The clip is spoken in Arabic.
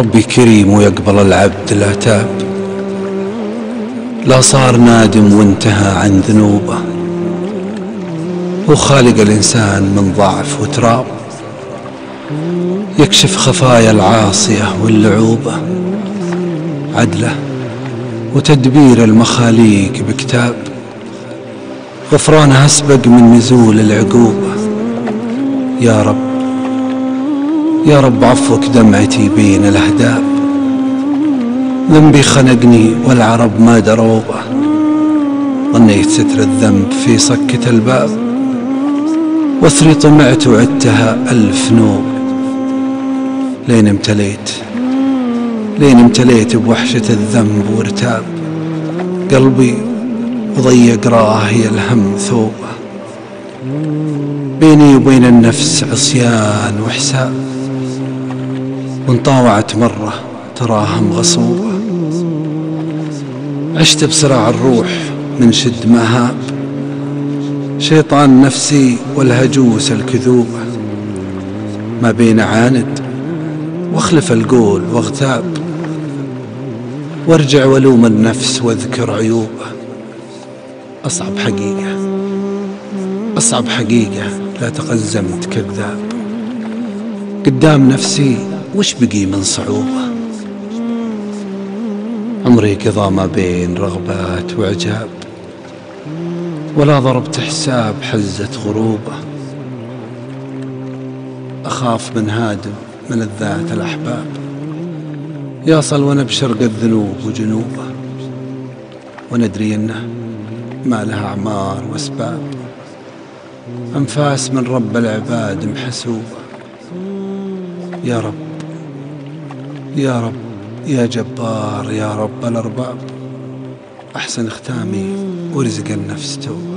ربي كريم ويقبل العبد لا تاب، لا صار نادم وانتهى عن ذنوبه، وخالق الإنسان من ضعف وتراب، يكشف خفايا العاصية واللعوبة، عدله وتدبير المخاليق بكتاب، غفرانه أسبق من نزول العقوبة. يا رب يا رب عفوك دمعتي بين الأهداب، ذنبي خنقني والعرب ما دروبه، ظنيت ستر الذنب في صكة الباب، وثري طمعت وعدتها 1000 نوب، لين امتليت بوحشة الذنب وارتاب، قلبي وضيق راهي الهم ثوبه، بيني وبين النفس عصيان وحساب، وان طاوعت مرة تراهم غصوبة، عشت بصراع الروح من شد مهاب، شيطان نفسي والهجوس الكذوبة، ما بين عاند واخلف القول واغتاب، وارجع ولوم النفس واذكر عيوبه. أصعب حقيقة لا تقزمت كذاب، قدام نفسي وش بقي من صعوبة، عمري قضى ما بين رغبات وعجاب، ولا ضربت حساب حزة غروبة، أخاف من هادم ملذات الأحباب، يصل ونبشر الذنوب وجنوبه، وندري إنه ما لها أعمار وأسباب، أنفاس من رب العباد محسوبة. يا رب يا رب يا جبار يا رب الأرباب، أحسن ختامي ورزق النفس توبة.